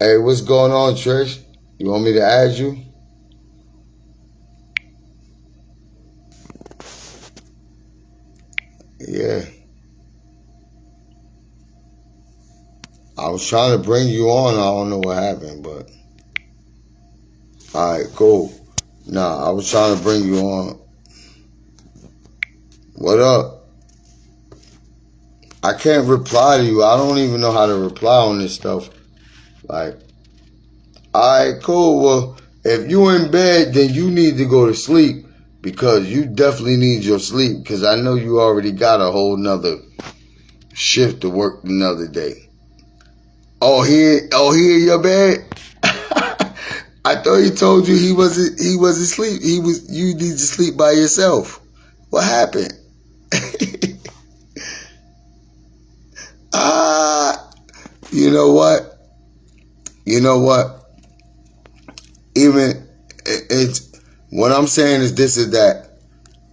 Hey, what's going on, Trish? You want me to add you? Yeah. I was trying to bring you on. I don't know what happened, but all right, cool. Nah, I was trying to bring you on. What up? I can't reply to you. I don't even know how to reply on this stuff. Like, all right, cool. Well, if you in bed, then you need to go to sleep because you definitely need your sleep because I know you already got a whole nother shift to work another day. He in your bed? I thought he told you he wasn't asleep. You need to sleep by yourself. What happened? Ah, you know what? You know what? Even it's what I'm saying is this is that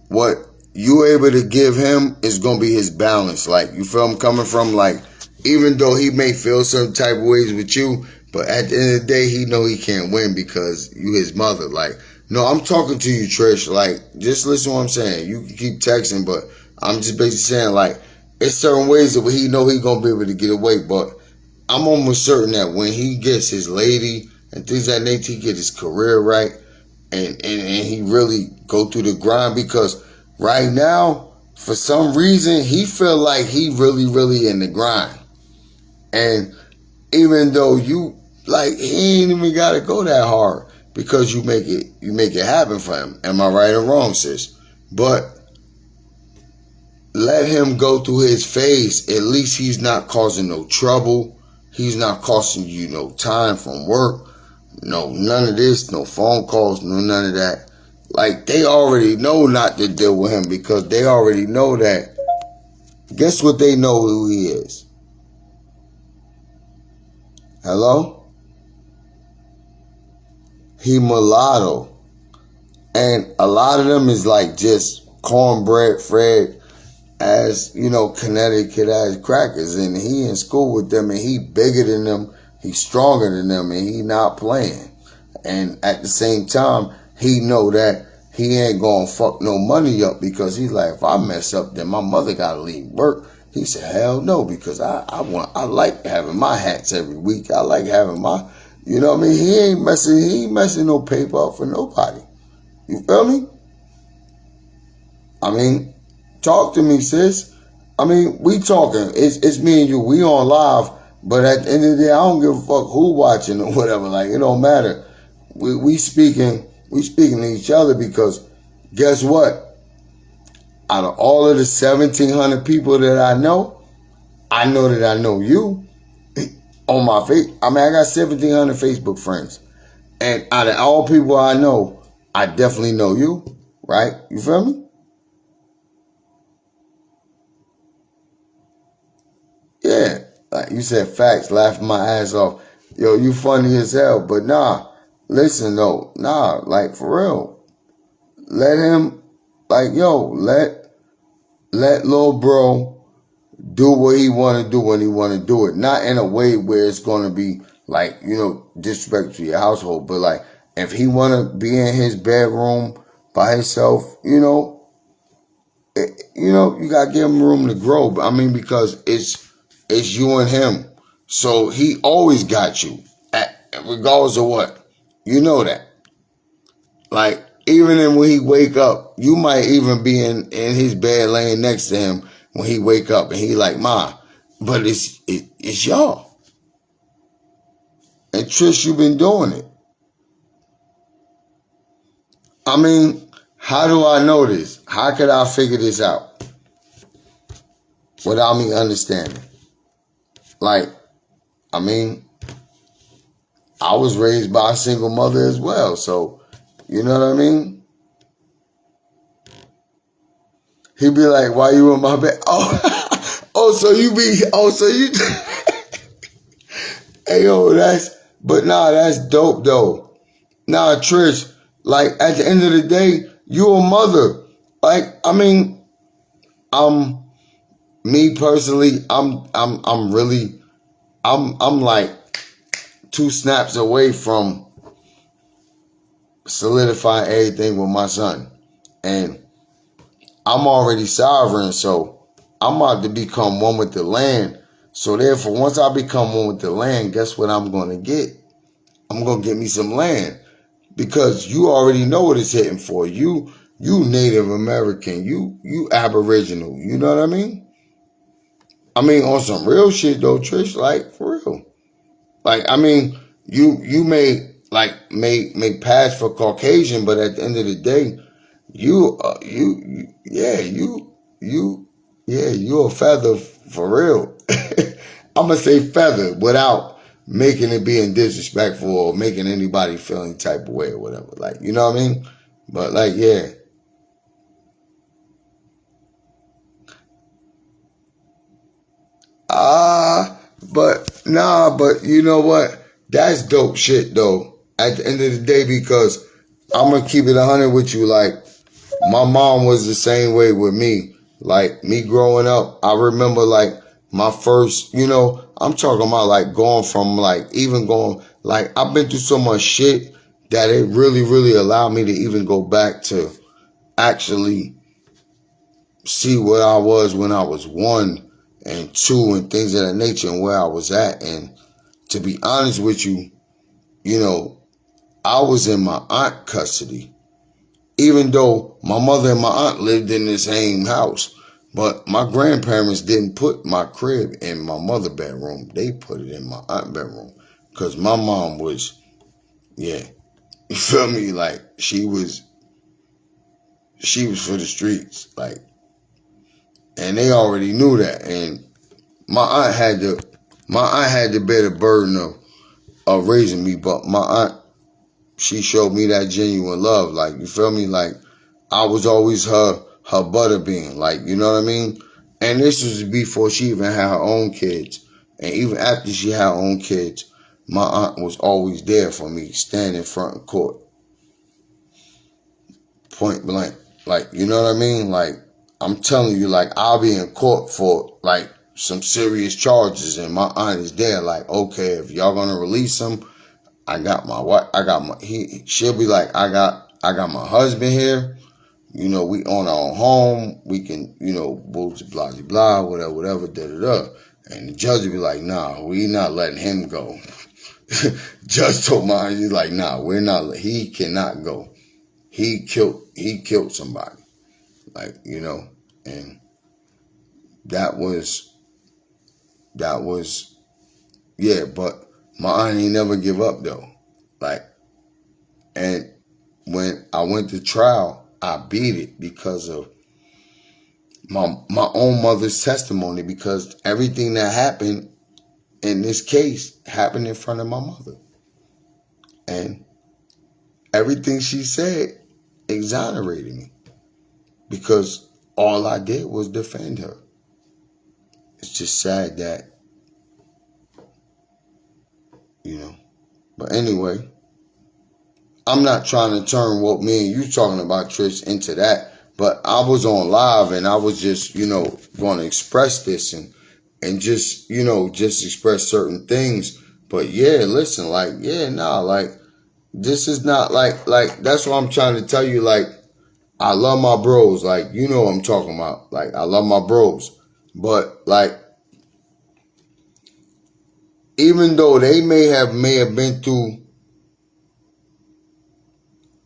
what you able to give him is gonna be his balance. Like you feel I'm coming from, like even though he may feel some type of ways with you, but at the end of the day he know he can't win because you his mother. Like, no, I'm talking to you, Trish. Like, just listen to what I'm saying. You can keep texting, but I'm just basically saying like it's certain ways that he know he gonna be able to get away, but I'm almost certain that when he gets his lady and things of that nature, he get his career right and he really go through the grind because right now, for some reason, he feel like he really in the grind. And even though you like he ain't even gotta go that hard because you make it happen for him. Am I right or wrong, sis? But let him go through his phase. At least he's not causing no trouble. He's not costing you no time from work. No, none of this, no phone calls, no none of that. Like, they already know not to deal with him because they already know that. Guess what they know who he is? Hello? He mulatto. And a lot of them is like just cornbread fed as, Connecticut ass crackers. And he in school with them and he bigger than them. He's stronger than them and he not playing. And at the same time, he know that he ain't gonna fuck no money up because he's like, if I mess up, then my mother gotta leave work. He said, hell no, because I like having my hats every week. I like having my, you know what I mean? He ain't messing no paper up for nobody. You feel me? I mean, talk to me, sis. I mean, we talking. It's me and you. We on live, but at the end of the day, I don't give a fuck who watching or whatever. Like, it don't matter. We speaking to each other because guess what? Out of all of the 1,700 people that I know that I know you on my face. I mean, I got 1,700 Facebook friends. And out of all people I know, I definitely know you, right? You feel me? Yeah. Like you said, facts, laughing my ass off. Yo, you funny as hell. But nah, listen though. Nah, like for real. Let him, like, let little bro do what he want to do when he want to do it. Not in a way where it's going to be like, disrespect to your household. But like, if he want to be in his bedroom by himself, you got to give him room to grow. I mean, because it's you and him. So he always got you, regardless of what. You know that. Like, even when he wake up, you might even be in his bed laying next to him when he wake up and he like, Ma, but it's y'all. And Trish, you been doing it. I mean, how do I know this? How could I figure this out without me understanding? Like, I mean, I was raised by a single mother as well. So, you know what I mean? He'd be like, why you in my bed? So you hey, yo, that's dope though. Nah, Trish, like at the end of the day, you a mother. Like, I mean, me personally, I'm like 2 snaps away from solidifying everything with my son. And I'm already sovereign, so I'm about to become one with the land. So therefore, once I become one with the land, guess what I'm going to get? I'm going to get me some land. Because you already know what it's hitting for. You Native American. You Aboriginal. You know what I mean? I mean, on some real shit though, Trish, like, for real. Like, I mean, you may pass for Caucasian, but at the end of the day, you a feather for real. I'm gonna say feather without making it being disrespectful or making anybody feel any type of way or whatever. Like, you know what I mean? But like, yeah. But you know what? That's dope shit though. At the end of the day, because I'm gonna keep it 100 with you. Like, my mom was the same way with me. Like, me growing up, I remember like my first, I'm talking about like going from like even going, like, I've been through so much shit that it really, really allowed me to even go back to actually see where I was when I was 1 and 2 and things of that nature and where I was at. And to be honest with you, I was in my aunt custody, even though my mother and my aunt lived in the same house. But my grandparents didn't put my crib in my mother bedroom. They put it in my aunt bedroom. Because my mom was, yeah, you feel me? Like, she was for the streets. Like, and they already knew that. And my aunt had to bear the burden of raising me. But my aunt, she showed me that genuine love. Like, you feel me? Like, I was always her butterbean. Like, you know what I mean? And this was before she even had her own kids. And even after she had her own kids, my aunt was always there for me, standing front of court, point blank. Like, you know what I mean? Like, I'm telling you, like, I'll be in court for, like, some serious charges, and my aunt is there. Like, okay, if y'all gonna release him, she'll be like, I got my husband here. We own our own home. We can, blah, blah, blah, whatever, da, da, da. And the judge will be like, nah, we not letting him go. Judge told my aunt, he's like, nah, he cannot go. He killed somebody. Like, and that was, yeah, but my aunt ain't never give up though. Like, and when I went to trial, I beat it because of my own mother's testimony, because everything that happened in this case happened in front of my mother. And everything she said exonerated me, because all I did was defend her. It's just sad that, But anyway, I'm not trying to turn what me and you talking about, Trish, into that. But I was on live and I was just, going to express this and just, just express certain things. But yeah, listen, like, yeah, nah, like, this is not like, that's what I'm trying to tell you. Like, I love my bros. Like, you know what I'm talking about. Like, I love my bros. But like, even though they may have been through,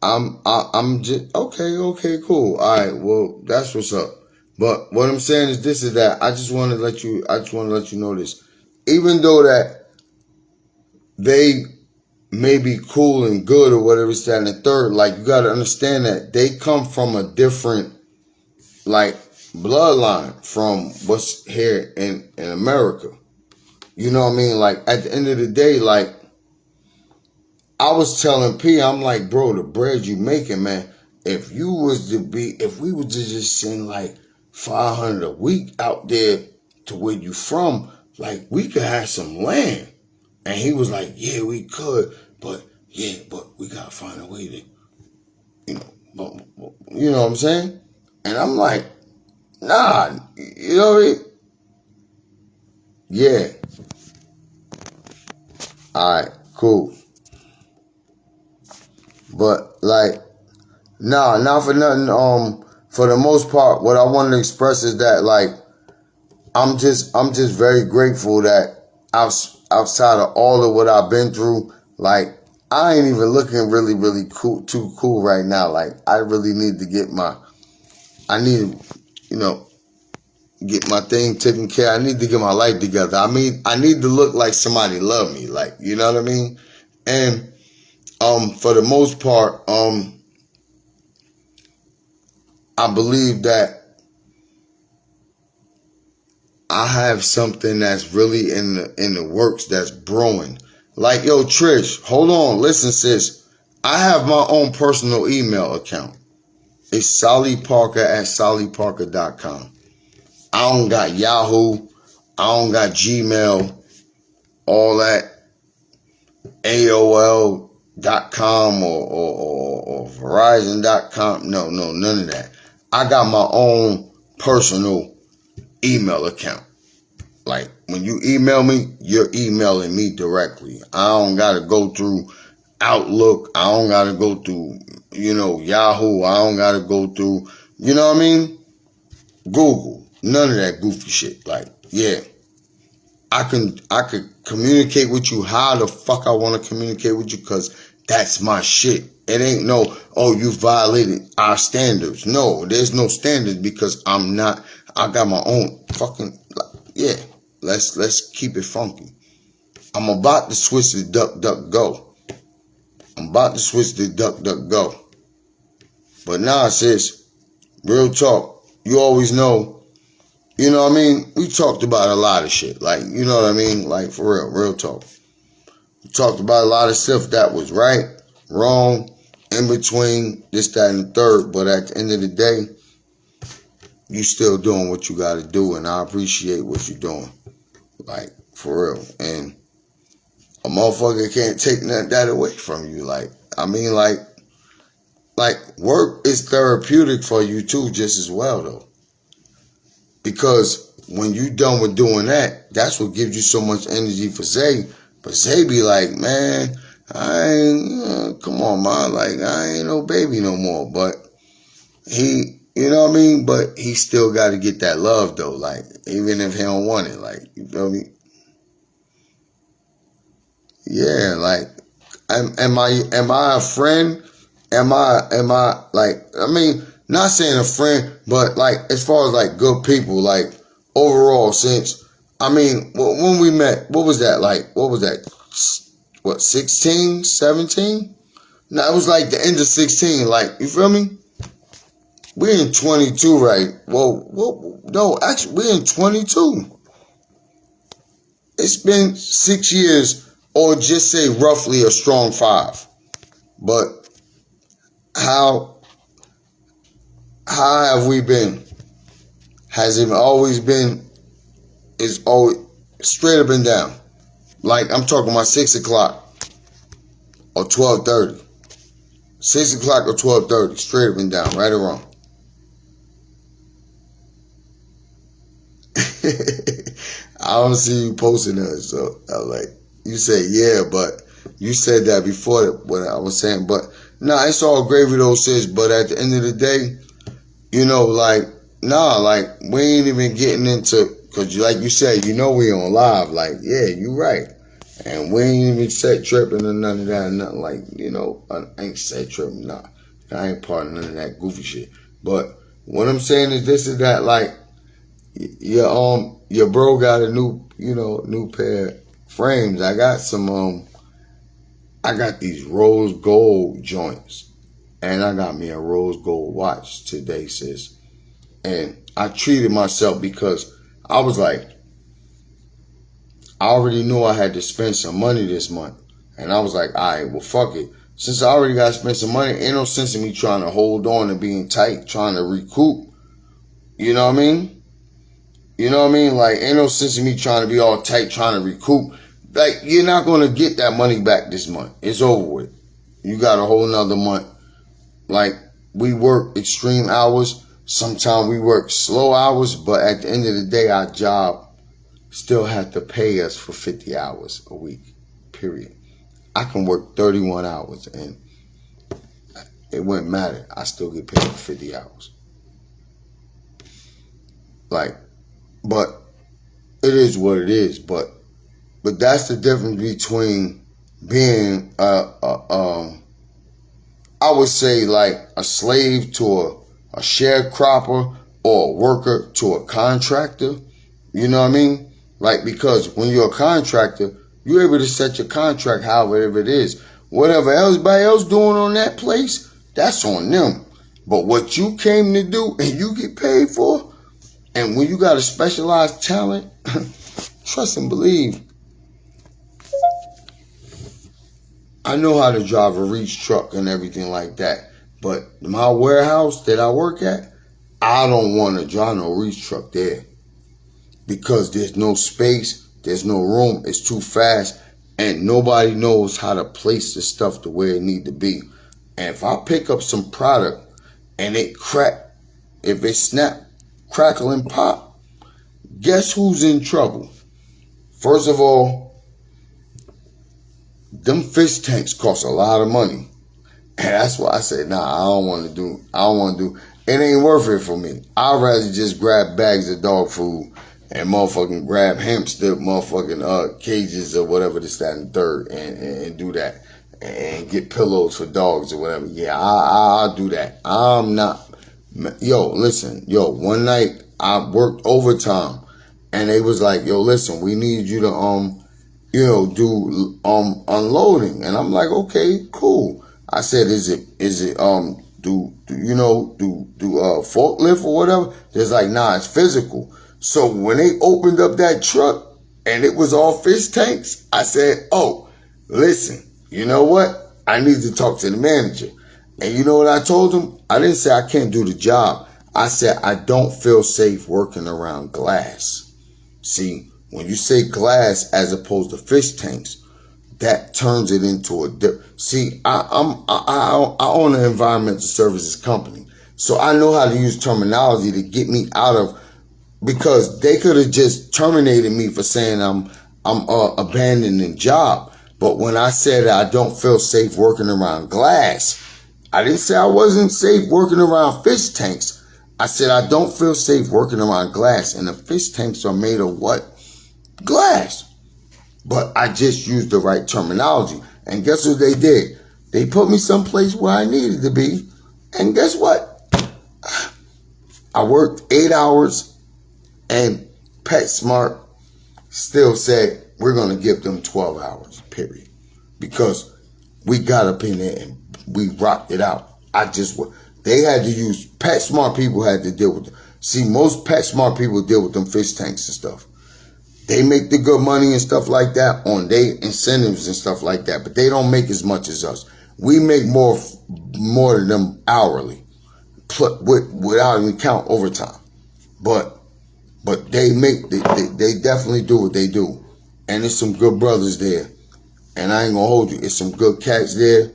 I'm just, okay, cool. All right, well, that's what's up. But what I'm saying is this, is that I just want to let you know this. Even though that they may be cool and good or whatever, it's that and the third, like, you got to understand that they come from a different, like, bloodline from what's here in America. You know what I mean? Like, at the end of the day, like, I was telling P, I'm like, bro, the bread you making, man, if we was to just send like 500 a week out there to where you from, like, we could have some land. And he was like, yeah, we could, but we gotta find a way to, you know what I'm saying? And I'm like, nah, you know what I mean? Yeah. All right, cool. cool. But like, nah, not for nothing. For the most part, what I want to express is that like, I'm just very grateful that outside of all of what I've been through, like I ain't even looking really too cool right now. Like I really need to get I need to, get my thing taken care of. I need to get my life together. I mean, I need to look like somebody love me, like, you know what I mean? And for the most part, I believe that I have something that's really in the works that's brewing. Like, yo, Trish, hold on, listen, sis. I have my own personal email account. It's sallyparker@sallyparker.com. I don't got Yahoo. I don't got Gmail. All that AOL.com or Verizon.com. No, none of that. I got my own personal email account. Like, when you email me, you're emailing me directly. I don't got to go through Outlook. I don't got to go through, Yahoo. I don't got to go through, you know what I mean? Google. None of that goofy shit. Like, yeah. I could communicate with you how the fuck I want to communicate with you because that's my shit. It ain't no, oh, you violated our standards. No, there's no standards because I got my own fucking, yeah. Let's keep it funky. I'm about to switch to DuckDuckGo. But now, sis, real talk, you always know, you know what I mean? We talked about a lot of shit. Like, you know what I mean? Like, for real talk. We talked about a lot of stuff that was right, wrong, in between, this, that, and the third. But at the end of the day, you still doing what you got to do. And I appreciate what you're doing. Like, for real. And a motherfucker can't take that away from you. Like, I mean, like work is therapeutic for you too, just as well, though. Because when you done with doing that, that's what gives you so much energy for Zay. But Zay be like, man, I ain't, come on, man, like, I ain't no baby no more. But he, you know what I mean? But he still got to get that love, though. Like, even if he don't want it, like, you feel me? Yeah, like, am I a friend? Am I like, I mean, not saying a friend, but like, as far as like good people, like overall, since, I mean, when we met, what was that like? What was that? What, 16, 17? No, it was like the end of 16, like, you feel me? We're in 22, right? Whoa, no, actually, we're in 22. It's been 6 years, or just say roughly a strong 5. But how have we been? Has it always been? It's always straight up and down. Like, I'm talking about 6 o'clock or 12:30. 6 o'clock or 12:30, straight up and down, right or wrong. I don't see you posting that, so I'm like, you say yeah, but you said that before what I was saying. But nah, it's all gravy though, sis. But at the end of the day, like, nah, like, we ain't even getting into, because like you said, we on live. Like, yeah, you right. And we ain't even set tripping or none of that, nothing like, I ain't set tripping, nah. I ain't part of none of that goofy shit. But what I'm saying is this is that, like, your bro got a new pair of frames. I got I got these rose gold joints. And I got me a rose gold watch today, sis. And I treated myself because I was like, I already knew I had to spend some money this month. And I was like, all right, well, fuck it. Since I already got to spend some money, ain't no sense in me trying to hold on and being tight, trying to recoup. You know what I mean? You know what I mean? Like, ain't no sense in me trying to be all tight, trying to recoup. Like, you're not going to get that money back this month. It's over with. You got a whole nother month. Like, we work extreme hours. Sometimes we work slow hours. But at the end of the day, our job still have to pay us for 50 hours a week. Period. I can work 31 hours and it wouldn't matter. I still get paid for 50 hours. Like, but it is what it is. But that's the difference between being I would say like a slave to a sharecropper or a worker to a contractor. You know what I mean? Like, because when you're a contractor, you're able to set your contract however it is. Whatever everybody else doing on that place, that's on them. But what you came to do and you get paid for, and when you got a specialized talent, trust and believe, I know how to drive a reach truck and everything like that. But my warehouse that I work at, I don't want to drive no reach truck there. Because there's no space, there's no room, it's too fast, and nobody knows how to place the stuff the way it need to be. And if I pick up some product and it crack, if it snap, crackle, and pop, guess who's in trouble? First of all, them fish tanks cost a lot of money. And that's why I said, nah, I don't want to do, it ain't worth it for me. I'd rather just grab bags of dog food and motherfucking grab hamster motherfucking cages or whatever, this, that, and third, and do that. And get pillows for dogs or whatever. Yeah, I'll do that. I'm not, yo, listen, one night I worked overtime and they was like, yo, listen, we need you to, do unloading. And I'm like, okay, cool. I said, is it do forklift or whatever? They're like, nah, it's physical. So when they opened up that truck and it was all fish tanks, I said, oh, listen, you know what? I need to talk to the manager. And you know what I told him? I didn't say I can't do the job. I said, I don't feel safe working around glass. See, when you say glass as opposed to fish tanks, that turns it into a see, I own an environmental services company. So I know how to use terminology to get me out of, because they could have just terminated me for saying I'm abandoning job. But when I said I don't feel safe working around glass, I didn't say I wasn't safe working around fish tanks. I said I don't feel safe working around glass, and the fish tanks are made of what? Glass. But I just used the right terminology. And guess what they did? They put me someplace where I needed to be. And guess what? I worked 8 hours. And PetSmart still said, we're going to give them 12 hours, period. Because we got up in there and we rocked it out. They had to use, PetSmart people had to deal with it. See, most PetSmart people deal with them fish tanks and stuff. They make the good money and stuff like that on their incentives and stuff like that. But they don't make as much as us. We make more than them hourly, without even count overtime. But they definitely do what they do. And there's some good brothers there. And I ain't gonna hold you. It's some good cats there.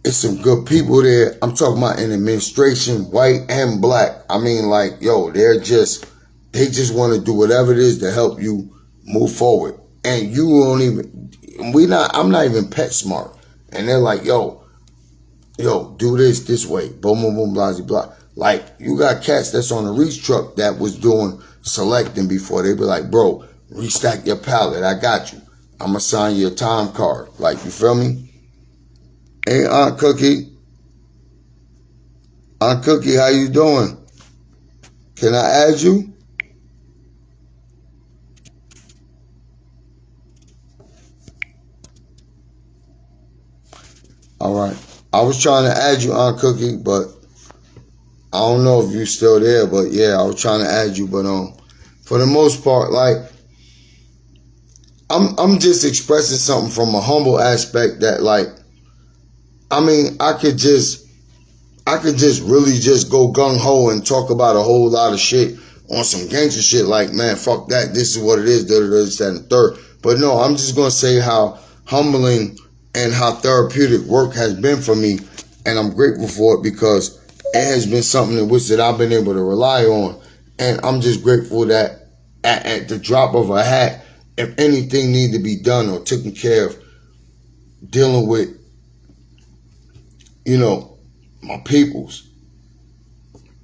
It's some good people there. I'm talking about in administration, white and black. I mean, like, yo, they just want to do whatever it is to help you move forward. And you won't even, I'm not even PetSmart. And they're like, yo, do this way. Boom, boom, boom, blah, blah. Like, you got cats that's on a reach truck that was doing selecting before. They be like, bro, restack your pallet. I got you. I'm going to sign you a time card. Like, you feel me? Hey, Aunt Cookie. Aunt Cookie, how you doing? Can I add you? All right. I was trying to add you, Aunt Cookie, but I don't know if you're still there, but yeah, I was trying to add you, but for the most part, like, I'm just expressing something from a humble aspect that, like, I mean, I could just really just go gung ho and talk about a whole lot of shit on some gangster shit, like, man, fuck that, this is what it is, this, that, and third. But no, I'm just gonna say how humbling and how therapeutic work has been for me, and I'm grateful for it because it has been something in which that I've been able to rely on. And I'm just grateful that at the drop of a hat, if anything need to be done or taken care of, dealing with, my peoples,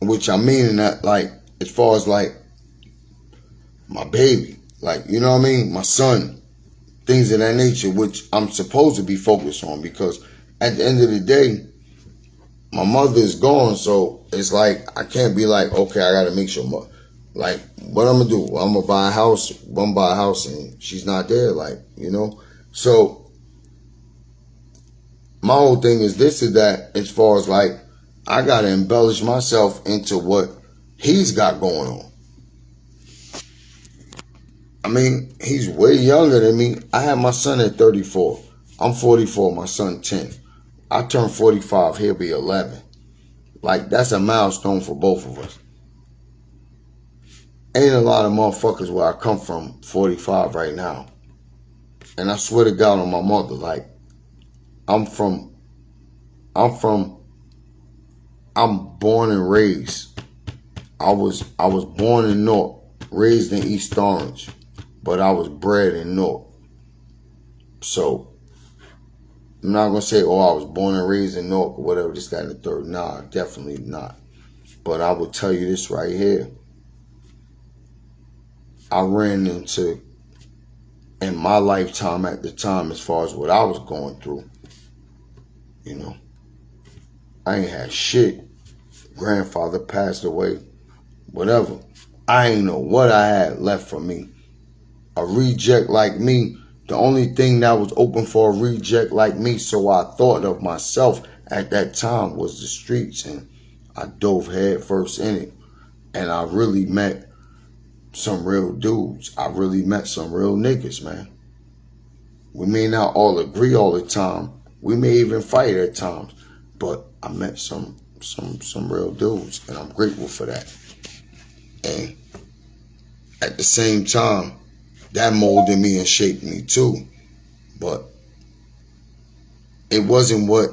which I mean in that, like, as far as like my baby, like, you know what I mean, my son, things of that nature, which I'm supposed to be focused on, because at the end of the day, my mother is gone, so it's like I can't be like, okay, I gotta make sure, like, what I'm gonna do? Well, I'm gonna buy a house, and she's not there, like, So my whole thing is this is that, as far as like, I gotta embellish myself into what he's got going on. I mean, he's way younger than me. I had my son at 34. I'm 44, my son 10. I turned 45, he'll be 11. Like, that's a milestone for both of us. Ain't a lot of motherfuckers where I come from 45 right now. And I swear to God on my mother, like, I'm born and raised. I was born in North, raised in East Orange, but I was bred in North. So I'm not gonna say, I was born and raised in North or whatever, this, that, and the third. Nah, definitely not. But I will tell you this right here. I ran into, in my lifetime at the time, as far as what I was going through, I ain't had shit. Grandfather passed away, whatever. I ain't know what I had left for me. A reject like me, the only thing that was open for a reject like me, so I thought of myself at that time, was the streets, and I dove head first in it. And I really met some real dudes. I really met some real niggas, man. We may not all agree all the time. We may even fight at times, but I met some real dudes, and I'm grateful for that. And at the same time, that molded me and shaped me too. But it wasn't what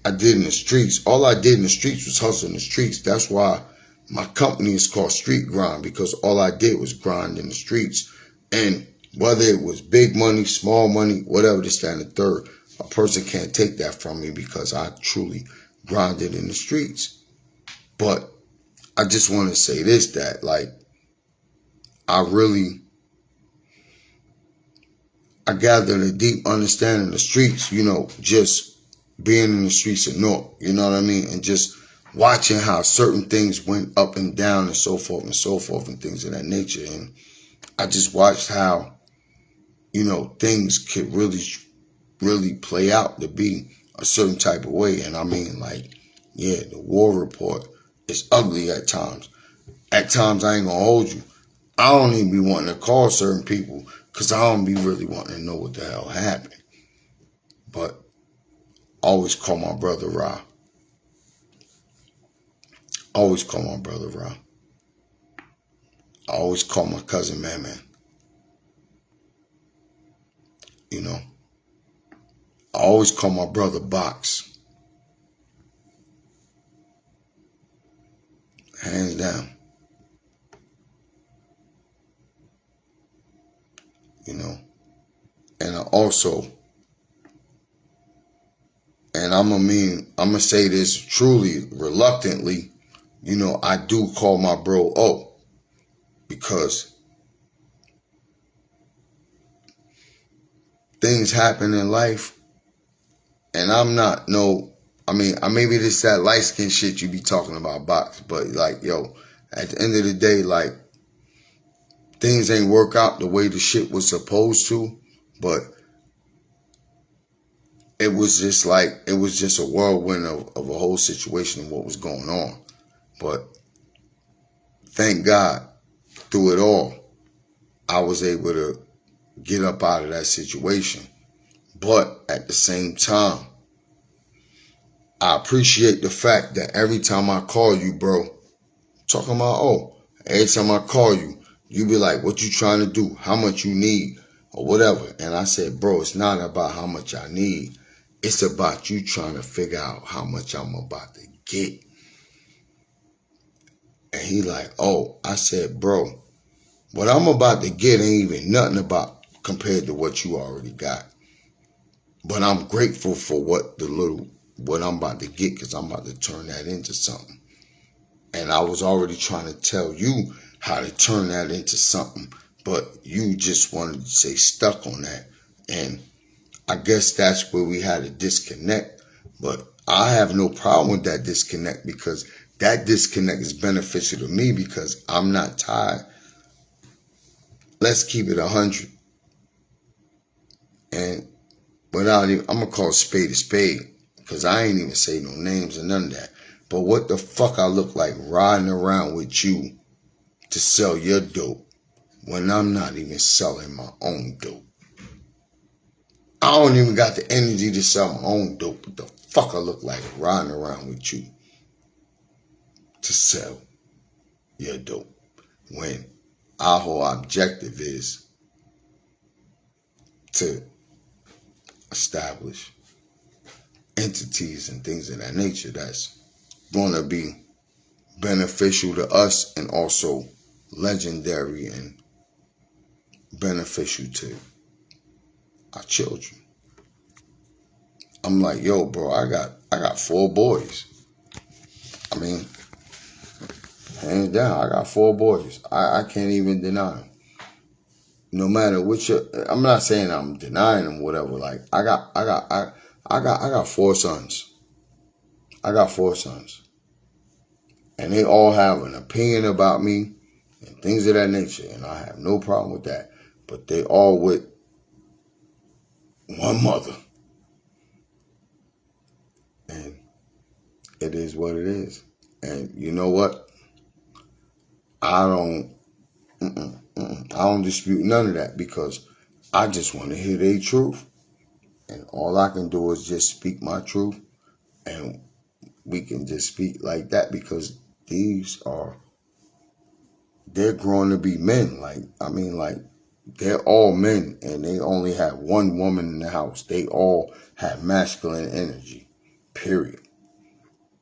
I did in the streets. All I did in the streets was hustle in the streets. That's why my company is called Street Grind, because all I did was grind in the streets. And whether it was big money, small money, whatever, this, that, and the third, a person can't take that from me, because I truly grinded in the streets. But I just want to say this, that like, I gathered a deep understanding of the streets, just being in the streets of North, you know what I mean? And just watching how certain things went up and down and so forth and things of that nature. And I just watched how, things could really, really play out to be a certain type of way. And I mean, like, yeah, the war report is ugly at times. At times, I ain't gonna hold you, I don't even be wanting to call certain people, because I don't be really wanting to know what the hell happened. But always call my brother Ra. Always call my brother Ra. I always call my cousin Man. I always call my brother Box. Hands down. And I also, and I'm gonna say this truly, reluctantly, I do call my bro O, because things happen in life, and I'm not maybe this that light skin shit you be talking about, Box, but like, yo, at the end of the day, like, things ain't work out the way the shit was supposed to, but it was just a whirlwind of a whole situation of what was going on. But thank God, through it all, I was able to get up out of that situation. But at the same time, I appreciate the fact that every time I call you, bro, talking about, every time I call you, you be like, what you trying to do? How much you need? Or whatever. And I said, bro, it's not about how much I need. It's about you trying to figure out how much I'm about to get. And he like, I said, bro, What I'm about to get ain't even nothing about compared to what you already got. But I'm grateful for what I'm about to get, because I'm about to turn that into something. And I was already trying to tell you how to turn that into something, but you just wanted to stay stuck on that. And I guess that's where we had a disconnect. But I have no problem with that disconnect, because that disconnect is beneficial to me, because I'm not tired. Let's keep it 100. And without even, I'm going to call a spade, because I ain't even say no names or none of that. But what the fuck I look like riding around with you to sell your dope when I'm not even selling my own dope? I don't even got the energy to sell my own dope. What the fuck I look like riding around with you to sell your dope, when our whole objective is to establish entities and things of that nature that's going to be beneficial to us, and also legendary and beneficial to our children. I'm like, yo, bro, I got 4 boys. I mean, hands down, I got 4 boys. I can't even deny them. No matter which, I'm not saying I'm denying them, whatever. Like, I got 4 sons. I got 4 sons, and they all have an opinion about me and things of that nature, and I have no problem with that. But they all with one mother, and it is what it is. And you know what? I don't dispute none of that, because I just want to hear their truth, and all I can do is just speak my truth, and we can just speak like that, because they're growing to be men. Like, I mean, like, they're all men, and they only have one woman in the house. They all have masculine energy, period.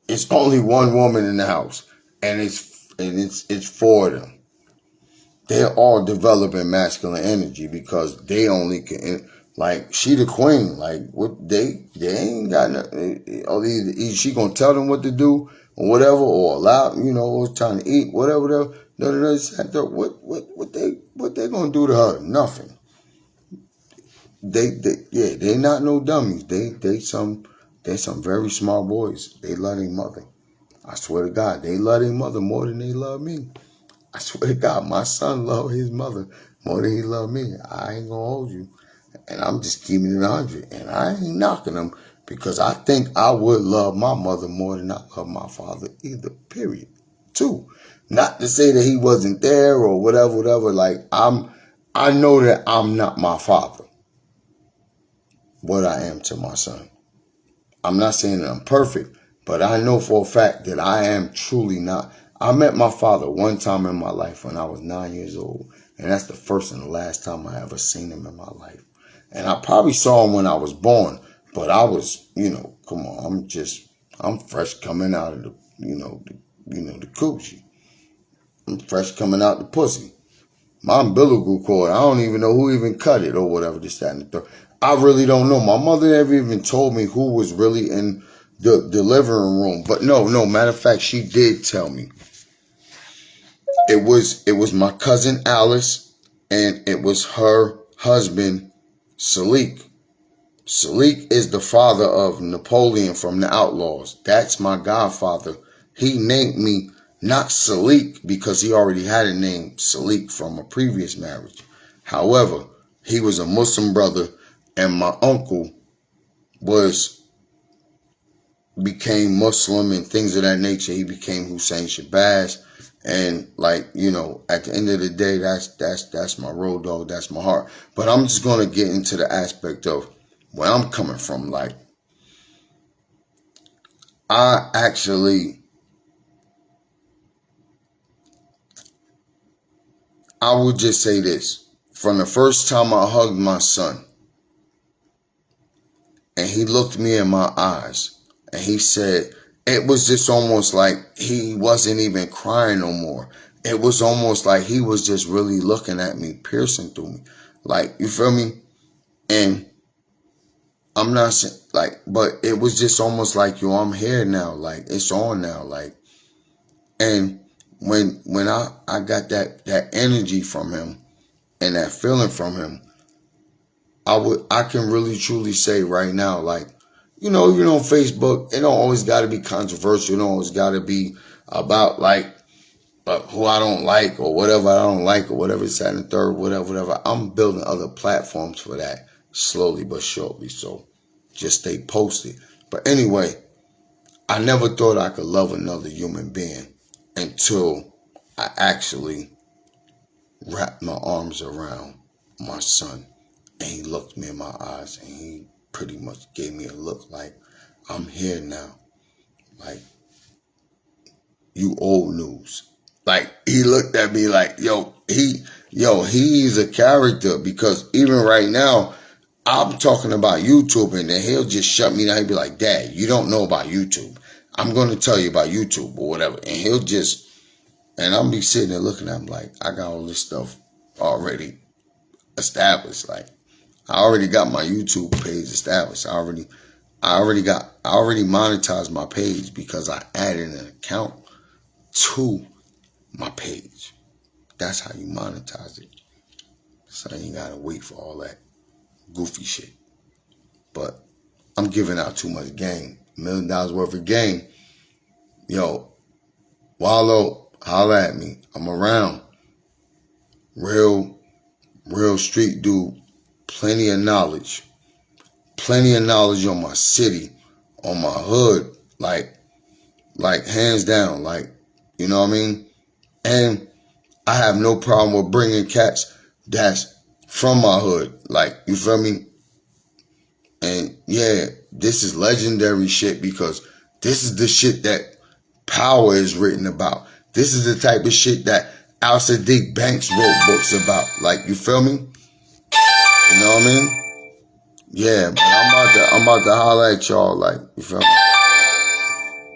It's only one woman in the house, and it's 4 of them. They're all developing masculine energy, because they only can, like, she the queen. Like, what they ain't got nothing. Either she gonna tell them what to do or whatever, or allow, or trying to eat, whatever. What they gonna do to her? Nothing. They not no dummies. They some very smart boys. They love their mother. I swear to God, they love their mother more than they love me. I swear to God, my son loved his mother more than he loved me. I ain't gonna hold you. And I'm just keeping it 100. And I ain't knocking them, because I think I would love my mother more than I love my father either, period. 2. Not to say that he wasn't there or whatever. Like, I know that I'm not my father, what I am to my son. I'm not saying that I'm perfect, but I know for a fact that I am truly not. I met my father one time in my life when I was 9 years old, and that's the first and the last time I ever seen him in my life. And I probably saw him when I was born, but I was, come on, I'm fresh coming out of the, the coochie. I'm fresh coming out the pussy. My umbilical cord, I don't even know who even cut it or whatever, this, that, and the third. I really don't know. My mother never even told me who was really in the living room. But no, matter of fact, she did tell me. It was my cousin Alice, and it was her husband, Salik. Salik is the father of Napoleon from the Outlaws. That's my godfather. He named me not Salik because he already had a name, Salik, from a previous marriage. However, he was a Muslim brother, and my uncle became Muslim and things of that nature. He became Hussein Shabazz. And at the end of the day, that's my road dog, that's my heart. But I'm just gonna get into the aspect of where I'm coming from. Like, I will just say this. From the first time I hugged my son, and he looked me in my eyes, and he said, it was just almost like he wasn't even crying no more. it was almost like he was just really looking at me, piercing through me. Like, you feel me? And I'm not saying, like, but it was just almost like, yo, I'm here now. Like, it's on now. Like, and when I got that energy from him and that feeling from him, I can really truly say right now, like, Facebook, it don't always got to be controversial. It don't always got to be about, like, who I don't like or whatever I don't like or whatever, it's that and the third, whatever. I'm building other platforms for that slowly but surely. So just stay posted. But anyway, I never thought I could love another human being until I actually wrapped my arms around my son. And he looked me in my eyes and he pretty much gave me a look like, I'm here now. Like, you old news. Like, he looked at me like, he's a character, because even right now, I'm talking about YouTube and then he'll just shut me down. He'll be like, Dad, you don't know about YouTube. I'm going to tell you about YouTube or whatever. And he'll just, and I'll be sitting there looking at him like, I got all this stuff already established. Like, I already got my YouTube page established. I already monetized my page because I added an account to my page. That's how you monetize it. So you gotta wait for all that goofy shit. But I'm giving out too much game. $1 million worth of game. Yo, Wallow, holla at me. I'm around. Real street dude. Plenty of knowledge. Plenty of knowledge on my city, on my hood. Like hands down. Like, you know what I mean? And I have no problem with bringing cats that's from my hood. Like, you feel me? And yeah, this is legendary shit, because this is the shit that Power is written about. This is the type of shit that Al Sadiq Banks wrote books about. Like, you feel me? You know what I mean? Yeah, but I'm about to holler at y'all. Like, you feel me?